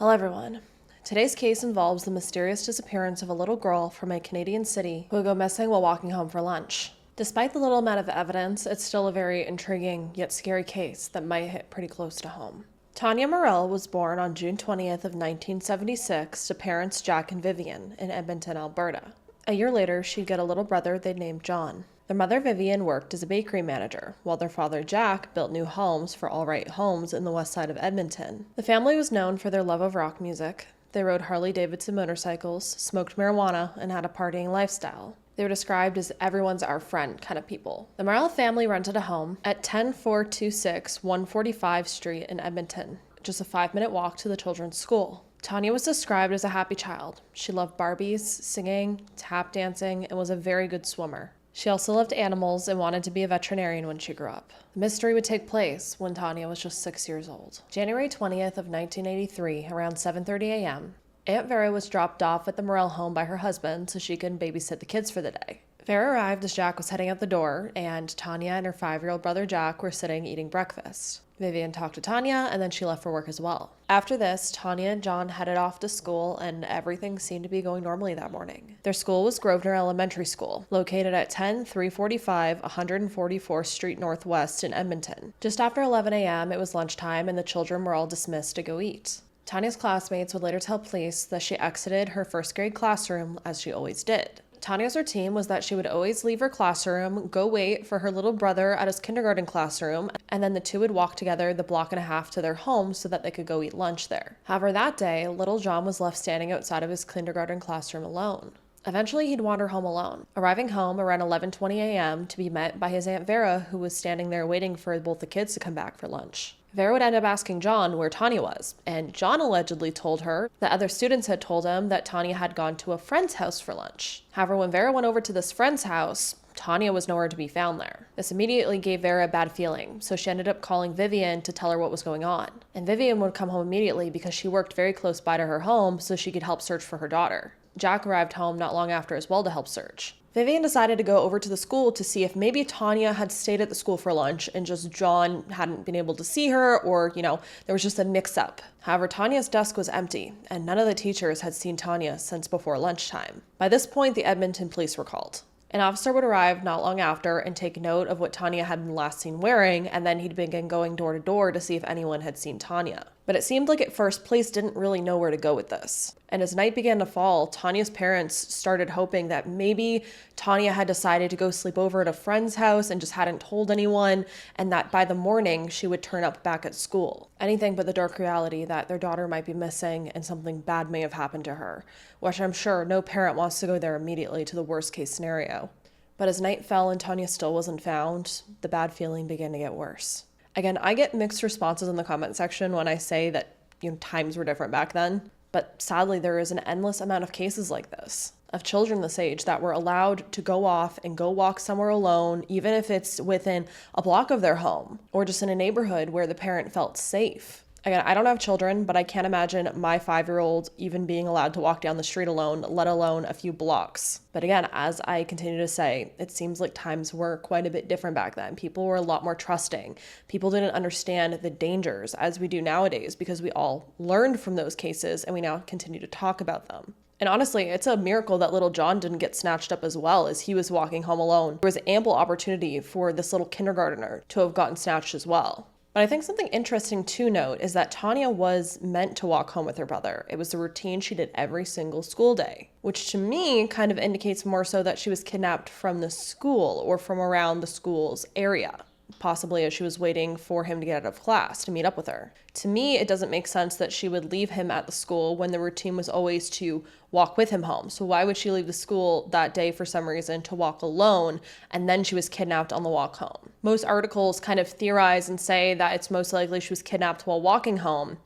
Hello everyone. Today's case involves the mysterious disappearance of a little girl from a Canadian city who would go missing while walking home for lunch. Despite the little amount of evidence, it's still a very intriguing yet scary case that might hit pretty close to home. Tania Murrell was born on June 20th of 1976 to parents Jack and Vivian in Edmonton, Alberta. A year later, she'd get a little brother they'd named John. Their mother Vivian worked as a bakery manager, while their father Jack built new homes for All Right Homes in the west side of Edmonton. The family was known for their love of rock music. They rode Harley-Davidson motorcycles, smoked marijuana, and had a partying lifestyle. They were described as everyone's our friend kind of people. The Murrell family rented a home at 10426 145 Street in Edmonton, just a 5-minute walk to the children's school. Tania was described as a happy child. She loved Barbies, singing, tap dancing, and was a very good swimmer. She also loved animals and wanted to be a veterinarian when she grew up. The mystery would take place when Tania was just 6 years old. January 20th of 1983, around 7:30 a.m., Aunt Vera was dropped off at the Murrell home by her husband so she could babysit the kids for the day. Vera arrived as Jack was heading out the door, and Tania and her 5-year-old brother Jack were sitting eating breakfast. Vivian talked to Tania, and then she left for work as well. After this, Tania and John headed off to school, and everything seemed to be going normally that morning. Their school was Grosvenor Elementary School, located at 10345 144th Street Northwest in Edmonton. Just after 11 a.m., it was lunchtime, and the children were all dismissed to go eat. Tania's classmates would later tell police that she exited her first grade classroom as she always did. Tania's routine was that she would always leave her classroom, go wait for her little brother at his kindergarten classroom, and then the two would walk together the block and a half to their home so that they could go eat lunch there. However, that day, little John was left standing outside of his kindergarten classroom alone. Eventually, he'd wander home alone, arriving home around 11:20 a.m. to be met by his Aunt Vera, who was standing there waiting for both the kids to come back for lunch. Vera would end up asking John where Tania was, and John allegedly told her that other students had told him that Tania had gone to a friend's house for lunch. However, when Vera went over to this friend's house, Tania was nowhere to be found there. This immediately gave Vera a bad feeling, so she ended up calling Vivian to tell her what was going on. And Vivian would come home immediately because she worked very close by to her home so she could help search for her daughter. Jack arrived home not long after as well to help search. Vivian decided to go over to the school to see if maybe Tania had stayed at the school for lunch and just John hadn't been able to see her, or, there was just a mix-up. However, Tania's desk was empty, and none of the teachers had seen Tania since before lunchtime. By this point, the Edmonton police were called. An officer would arrive not long after and take note of what Tania had been last seen wearing, and then he'd begin going door to door to see if anyone had seen Tania. But it seemed like at first police didn't really know where to go with this. And as night began to fall, Tania's parents started hoping that maybe Tania had decided to go sleep over at a friend's house and just hadn't told anyone, and that by the morning she would turn up back at school. Anything but the dark reality that their daughter might be missing and something bad may have happened to her, which I'm sure no parent wants to go there immediately to the worst case scenario. But as night fell and Tania still wasn't found, the bad feeling began to get worse. Again, I get mixed responses in the comment section when I say that, times were different back then. But sadly, there is an endless amount of cases like this, of children this age that were allowed to go off and go walk somewhere alone, even if it's within a block of their home, or just in a neighborhood where the parent felt safe. Again, I don't have children, but I can't imagine my 5-year-old even being allowed to walk down the street alone, let alone a few blocks. But again, as I continue to say, it seems like times were quite a bit different back then. People were a lot more trusting. People didn't understand the dangers as we do nowadays because we all learned from those cases and we now continue to talk about them. And honestly, it's a miracle that little John didn't get snatched up as well as he was walking home alone. There was ample opportunity for this little kindergartner to have gotten snatched as well. But I think something interesting to note is that Tania was meant to walk home with her brother. It was the routine she did every single school day, which to me kind of indicates more so that she was kidnapped from the school or from around the school's area, possibly as she was waiting for him to get out of class to meet up with her. To me, it doesn't make sense that she would leave him at the school when the routine was always to walk with him home. So why would she leave the school that day for some reason to walk alone, and then she was kidnapped on the walk home? Most articles kind of theorize and say that it's most likely she was kidnapped while walking home,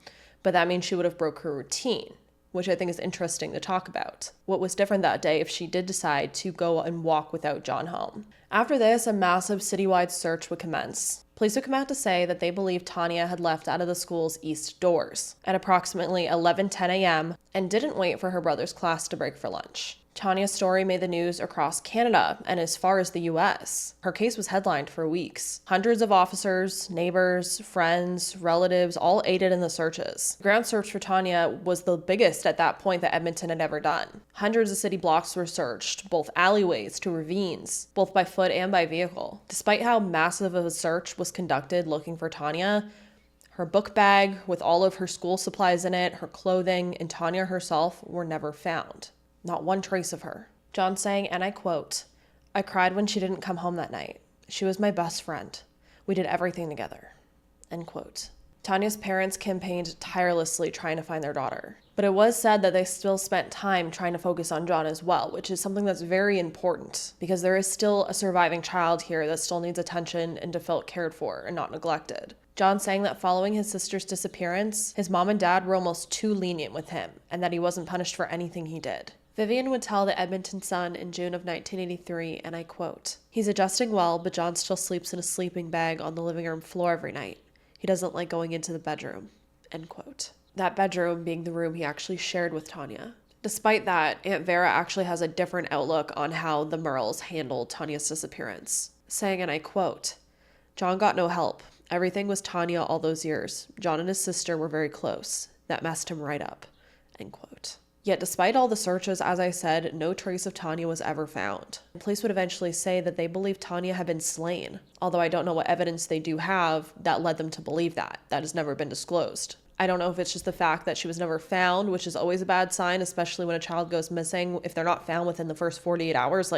but that means she would have broke her routine, which I think is interesting to talk about. What was different that day if she did decide to go and walk without John home? After this, a massive citywide search would commence. Police would come out to say that they believed Tania had left out of the school's east doors at approximately 11:10 a.m. and didn't wait for her brother's class to break for lunch. Tania's story made the news across Canada and as far as the US. Her case was headlined for weeks. Hundreds of officers, neighbors, friends, relatives all aided in the searches. The ground search for Tania was the biggest at that point that Edmonton had ever done. Hundreds of city blocks were searched, both alleyways to ravines, both by foot and by vehicle. Despite how massive of a search was conducted looking for Tania, her book bag with all of her school supplies in it, her clothing, and Tania herself were never found. Not one trace of her. John saying, and I quote, "I cried when she didn't come home that night. She was my best friend. We did everything together." End quote. Tania's parents campaigned tirelessly trying to find their daughter. But it was said that they still spent time trying to focus on John as well, which is something that's very important because there is still a surviving child here that still needs attention and to feel cared for and not neglected. John saying that following his sister's disappearance, his mom and dad were almost too lenient with him and that he wasn't punished for anything he did. Vivian would tell the Edmonton Sun in June of 1983, and I quote, "He's adjusting well, but John still sleeps in a sleeping bag on the living room floor every night. He doesn't like going into the bedroom." End quote. That bedroom being the room he actually shared with Tania. Despite that, Aunt Vera actually has a different outlook on how the Murrells handled Tania's disappearance, saying, and I quote, "John got no help. Everything was Tania all those years. John and his sister were very close. That messed him right up." End quote. Yet despite all the searches, as I said, no trace of Tania was ever found. The police would eventually say that they believed Tania had been slain, although I don't know what evidence they do have that led them to believe that. That has never been disclosed. I don't know if it's just the fact that she was never found, which is always a bad sign, especially when a child goes missing. If they're not found within the first 48 hours,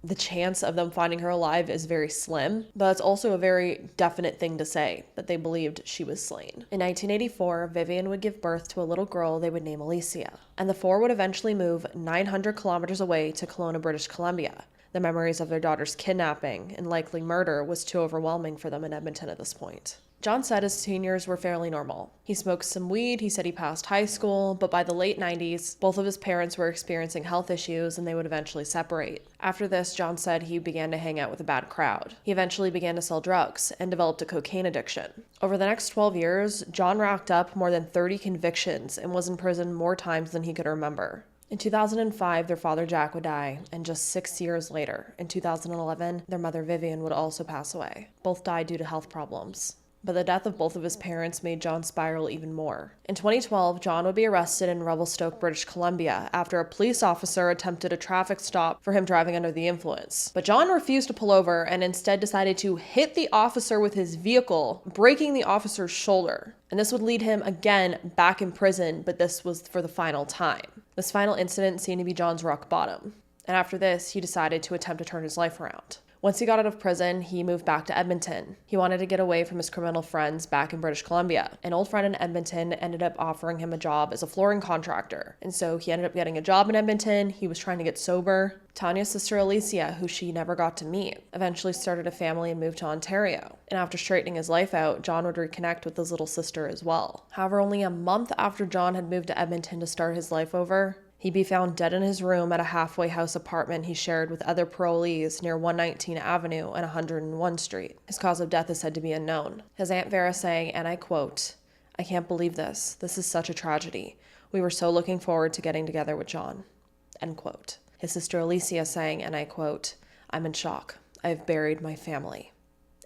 the chance of them finding her alive is very slim, but it's also a very definite thing to say, that they believed she was slain. In 1984, Vivian would give birth to a little girl they would name Alicia, and the four would eventually move 900 kilometers away to Kelowna, British Columbia. The memories of their daughter's kidnapping and likely murder was too overwhelming for them in Edmonton at this point. John said his teen years were fairly normal. He smoked some weed, he said he passed high school, but by the late 90s, both of his parents were experiencing health issues and they would eventually separate. After this, John said he began to hang out with a bad crowd. He eventually began to sell drugs and developed a cocaine addiction. Over the next 12 years, John racked up more than 30 convictions and was in prison more times than he could remember. In 2005, their father Jack would die, and just 6 years later, in 2011, their mother Vivian would also pass away. Both died due to health problems. But the death of both of his parents made John spiral even more. In 2012, John would be arrested in Revelstoke, British Columbia, after a police officer attempted a traffic stop for him driving under the influence. But John refused to pull over and instead decided to hit the officer with his vehicle, breaking the officer's shoulder. And this would lead him again back in prison, but this was for the final time. This final incident seemed to be John's rock bottom. And after this, he decided to attempt to turn his life around. Once he got out of prison, he moved back to Edmonton. He wanted to get away from his criminal friends back in British Columbia. An old friend in Edmonton ended up offering him a job as a flooring contractor. And so he ended up getting a job in Edmonton. He was trying to get sober. Tania's sister Alicia, who she never got to meet, eventually started a family and moved to Ontario. And after straightening his life out, John would reconnect with his little sister as well. However, only a month after John had moved to Edmonton to start his life over, he'd be found dead in his room at a halfway house apartment he shared with other parolees near 119 Avenue and 101 Street. His cause of death is said to be unknown. His Aunt Vera saying, and I quote, "I can't believe this. This is such a tragedy. We were so looking forward to getting together with John." End quote. His sister Alicia saying, and I quote, "I'm in shock. I've buried my family."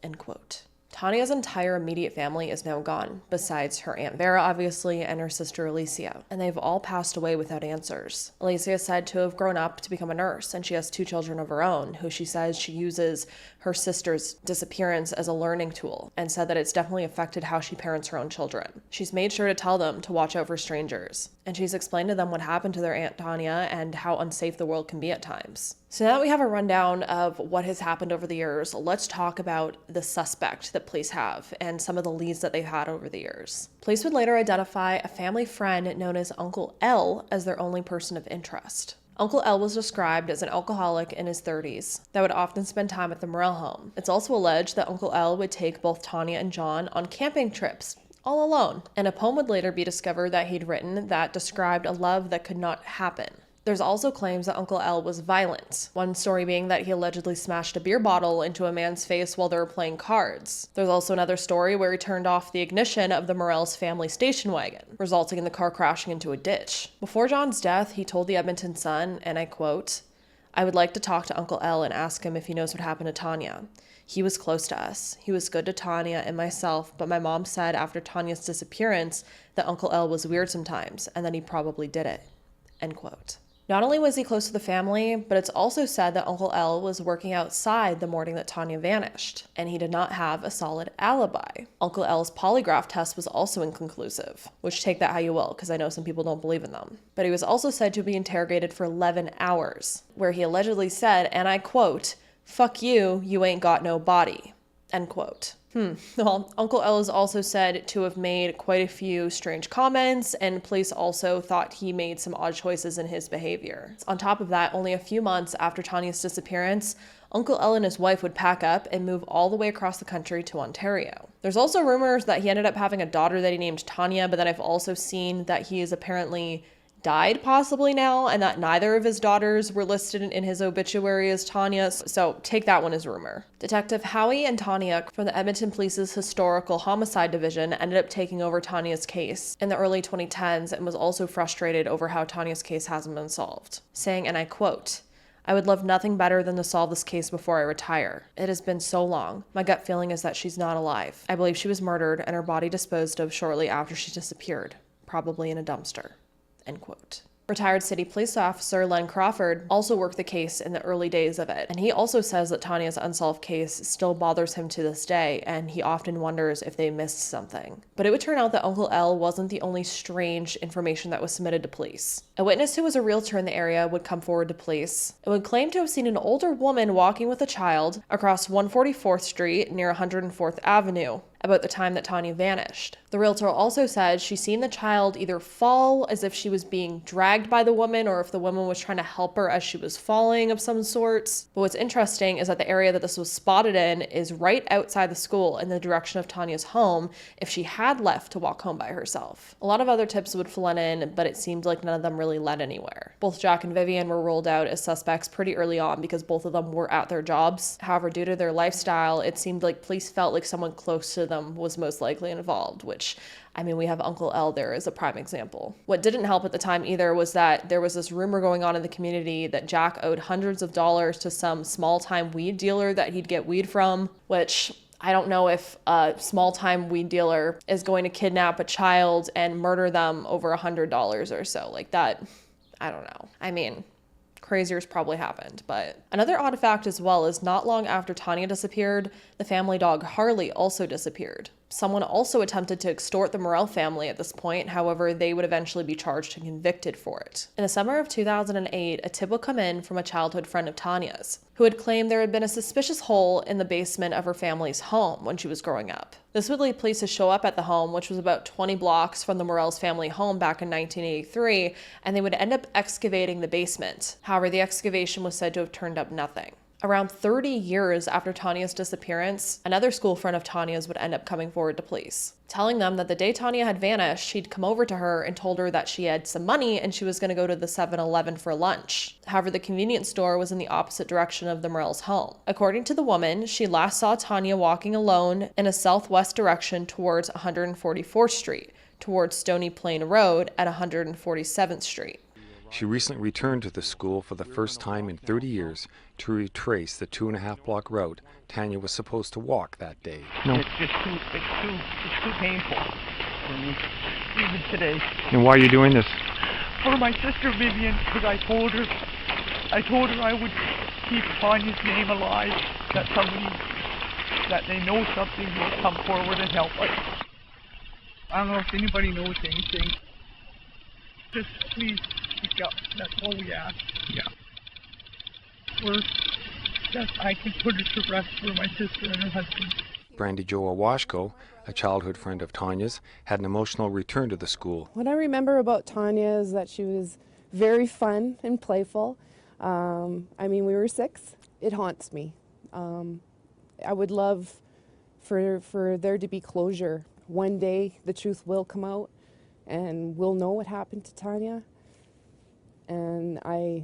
End quote. Tania's entire immediate family is now gone, besides her Aunt Vera, obviously, and her sister Alicia, and they've all passed away without answers. Alicia is said to have grown up to become a nurse, and she has 2 children of her own, who she says she uses her sister's disappearance as a learning tool, and said that it's definitely affected how she parents her own children. She's made sure to tell them to watch out for strangers, and she's explained to them what happened to their Aunt Tania and how unsafe the world can be at times. So now that we have a rundown of what has happened over the years, let's talk about the suspect that police have and some of the leads that they've had over the years. Police would later identify a family friend known as Uncle L as their only person of interest. Uncle L was described as an alcoholic in his 30s that would often spend time at the Murrell home. It's also alleged that Uncle L would take both Tania and John on camping trips, all alone. And a poem would later be discovered that he'd written that described a love that could not happen. There's also claims that Uncle L was violent, one story being that he allegedly smashed a beer bottle into a man's face while they were playing cards. There's also another story where he turned off the ignition of the Murrell's family station wagon, resulting in the car crashing into a ditch. Before John's death, he told the Edmonton Sun, and I quote, "I would like to talk to Uncle L and ask him if he knows what happened to Tania. He was close to us. He was good to Tania and myself, but my mom said after Tania's disappearance that Uncle L was weird sometimes and that he probably did it." End quote. Not only was he close to the family, but it's also said that Uncle L was working outside the morning that Tania vanished, and he did not have a solid alibi. Uncle L's polygraph test was also inconclusive, which take that how you will, because I know some people don't believe in them. But he was also said to be interrogated for 11 hours, where he allegedly said, and I quote, "Fuck you, you ain't got no body." End quote. Well, Uncle L is also said to have made quite a few strange comments, and police also thought he made some odd choices in his behavior. On top of that, only a few months after Tania's disappearance, Uncle L and his wife would pack up and move all the way across the country to Ontario. There's also rumors that he ended up having a daughter that he named Tania, but then I've also seen that he is apparently died possibly now, and that neither of his daughters were listed in his obituary as Tania, so take that one as rumor. Detective Howie and Tania from the Edmonton Police's Historical Homicide Division ended up taking over Tania's case in the early 2010s and was also frustrated over how Tania's case hasn't been solved, saying, and I quote, "I would love nothing better than to solve this case before I retire. It has been so long. My gut feeling is that she's not alive. I believe she was murdered and her body disposed of shortly after she disappeared, probably in a dumpster." End quote. Retired city police officer Len Crawford also worked the case in the early days of it, and he also says that Tania's unsolved case still bothers him to this day, and he often wonders if they missed something. But it would turn out that Uncle L wasn't the only strange information that was submitted to police. A witness who was a realtor in the area would come forward to police and would claim to have seen an older woman walking with a child across 144th Street near 104th Avenue about the time that Tania vanished. The realtor also said she seen the child either fall as if she was being dragged by the woman or if the woman was trying to help her as she was falling of some sorts. But what's interesting is that the area that this was spotted in is right outside the school in the direction of Tania's home if she had left to walk home by herself. A lot of other tips would flood in, but it seemed like none of them really led anywhere. Both Jack and Vivian were ruled out as suspects pretty early on because both of them were at their jobs. However, due to their lifestyle, it seemed like police felt like someone close to them was most likely involved, which, I mean, we have Uncle L there as a prime example. What didn't help at the time either was that there was this rumor going on in the community that Jack owed hundreds of dollars to some small-time weed dealer that he'd get weed from, which I don't know if a small-time weed dealer is going to kidnap a child and murder them over $100 or so. Like that, I don't know. I mean, crazier's probably happened. But another odd fact as well is not long after Tania disappeared, the family dog Harley also disappeared. Someone also attempted to extort the Murrell family at this point, however, they would eventually be charged and convicted for it. In the summer of 2008, a tip would come in from a childhood friend of Tania's, who had claimed there had been a suspicious hole in the basement of her family's home when she was growing up. This would lead police to show up at the home, which was about 20 blocks from the Murrell's family home back in 1983, and they would end up excavating the basement. However, the excavation was said to have turned up nothing. Around 30 years after Tania's disappearance, another school friend of Tania's would end up coming forward to police, telling them that the day Tania had vanished, she'd come over to her and told her that she had some money and she was going to go to the 7-Eleven for lunch. However, the convenience store was in the opposite direction of the Murrell's home. According to the woman, she last saw Tania walking alone in a southwest direction towards 144th Street, towards Stony Plain Road at 147th Street. She recently returned to the school for the first time in 30 years to retrace the 2.5-block route Tania was supposed to walk that day. No. It's too painful for me, even today. And why are you doing this? For my sister Vivian, because I told her I would keep Tania's name alive, that they know something will come forward and help us. I don't know if anybody knows anything. Just please speak up. That's all we ask. Yeah. I can put her to rest for my sister and her husband. Brandy Jo Awashko, a childhood friend of Tania's, had an emotional return to the school. What I remember about Tania is that she was very fun and playful. I mean, we were 6. It haunts me. I would love for there to be closure. One day the truth will come out and we'll know what happened to Tania. and I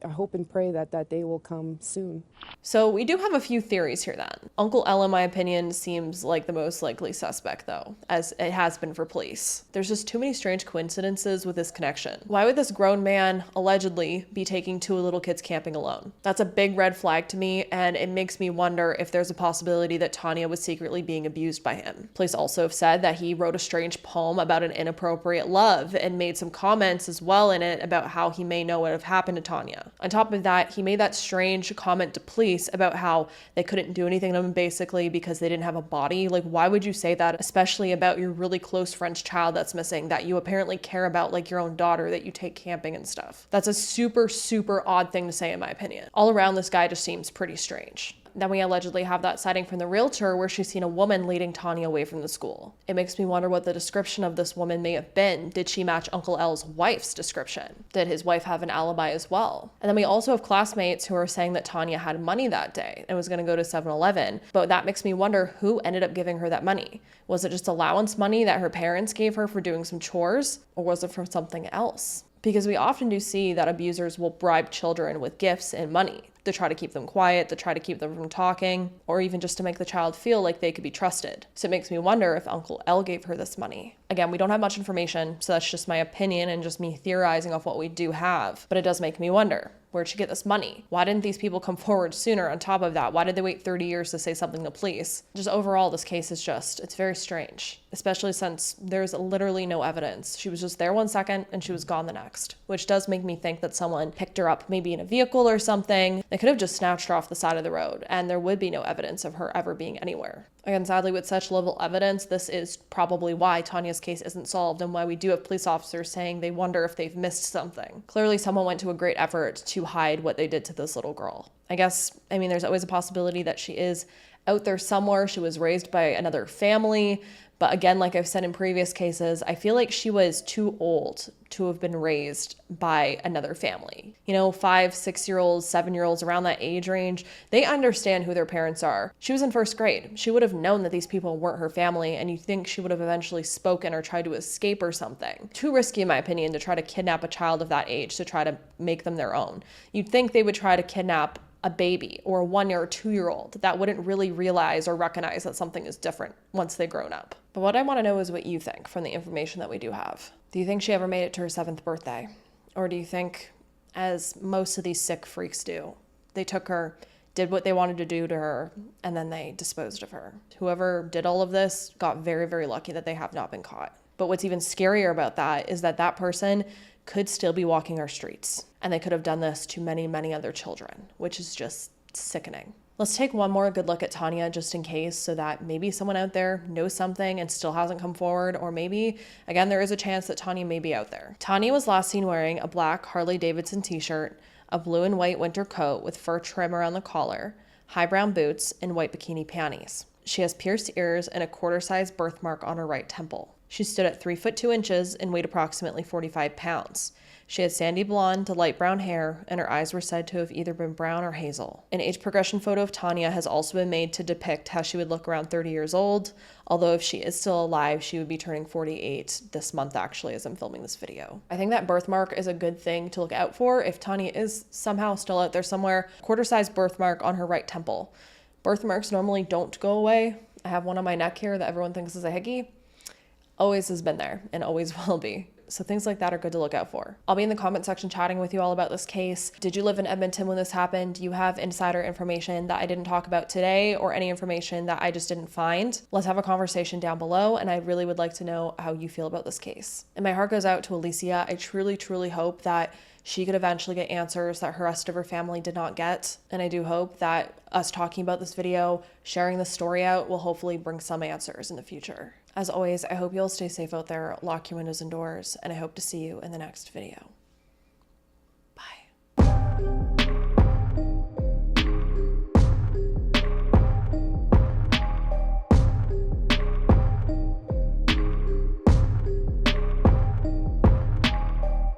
hope and pray that that day will come soon. So we do have a few theories here then. Uncle L, in my opinion, seems like the most likely suspect though, as it has been for police. There's just too many strange coincidences with this connection. Why would this grown man allegedly be taking two little kids camping alone? That's a big red flag to me, and it makes me wonder if there's a possibility that Tania was secretly being abused by him. Police also have said that he wrote a strange poem about an inappropriate love and made some comments as well in it about how he may know what have happened to Tania. On top of that, he made that strange comment to police about how they couldn't do anything to him basically because they didn't have a body. Like, why would you say that, especially about your really close friend's child that's missing, that you apparently care about like your own daughter, that you take camping and stuff? That's a super, super odd thing to say in my opinion. All around, this guy just seems pretty strange. Then we allegedly have that sighting from the realtor where she's seen a woman leading Tania away from the school. It makes me wonder what the description of this woman may have been. Did she match Uncle L's wife's description? Did his wife have an alibi as well? And then we also have classmates who are saying that Tania had money that day and was going to go to 7-Eleven, but that makes me wonder who ended up giving her that money. Was it just allowance money that her parents gave her for doing some chores, or was it from something else? Because we often do see that abusers will bribe children with gifts and money to try to keep them quiet, to try to keep them from talking, or even just to make the child feel like they could be trusted. So it makes me wonder if Uncle L gave her this money. Again, we don't have much information, so that's just my opinion and just me theorizing off what we do have. But it does make me wonder, where'd she get this money? Why didn't these people come forward sooner? On top of that, why did they wait 30 years to say something to police? Just overall, this case is it's very strange, especially since there's literally no evidence. She was just there 1 second and she was gone the next, which does make me think that someone picked her up maybe in a vehicle or something. They could have just snatched her off the side of the road and there would be no evidence of her ever being anywhere. Again, sadly, with such little evidence, this is probably why Tania's case isn't solved and why we do have police officers saying they wonder if they've missed something. Clearly, someone went to a great effort to hide what they did to this little girl. There's always a possibility that she is out there somewhere. She was raised by another family. But again, like I've said in previous cases, I feel like she was too old to have been raised by another family. 5, 6-year-olds, 7-year-olds, around that age range, they understand who their parents are. She was in 1st grade. She would have known that these people weren't her family, and you think she would have eventually spoken or tried to escape or something. Too risky, in my opinion, to try to kidnap a child of that age to try to make them their own. You'd think they would try to kidnap a baby or a 1-year or 2-year-old that wouldn't really realize or recognize that something is different once they've grown up. But what I want to know is what you think from the information that we do have. Do you think she ever made it to her 7th birthday? Or do you think, as most of these sick freaks do, they took her, did what they wanted to do to her, and then they disposed of her? Whoever did all of this got very, very lucky that they have not been caught. But what's even scarier about that is that that person could still be walking our streets. And they could have done this to many, many other children, which is just sickening. Let's take one more good look at Tania just in case, so that maybe someone out there knows something and still hasn't come forward, or maybe, again, there is a chance that Tania may be out there. Tania was last seen wearing a black Harley-Davidson t-shirt, a blue and white winter coat with fur trim around the collar, high brown boots, and white bikini panties. She has pierced ears and a quarter-size birthmark on her right temple. She stood at 3 foot 2 inches and weighed approximately 45 pounds. She had sandy blonde to light brown hair, and her eyes were said to have either been brown or hazel. An age progression photo of Tania has also been made to depict how she would look around 30 years old, although if she is still alive, she would be turning 48 this month actually as I'm filming this video. I think that birthmark is a good thing to look out for if Tania is somehow still out there somewhere. Quarter-size birthmark on her right temple. Birthmarks normally don't go away. I have one on my neck here that everyone thinks is a hickey. Always has been there and always will be. So things like that are good to look out for. I'll be in the comment section chatting with you all about this case. Did you live in Edmonton when this happened? Do you have insider information that I didn't talk about today, or any information that I just didn't find? Let's have a conversation down below, and I really would like to know how you feel about this case. And my heart goes out to Alicia. I truly, truly hope that she could eventually get answers that the rest of her family did not get. And I do hope that us talking about this video, sharing the story out, will hopefully bring some answers in the future. As always, I hope you'll stay safe out there, lock your windows and doors, and I hope to see you in the next video.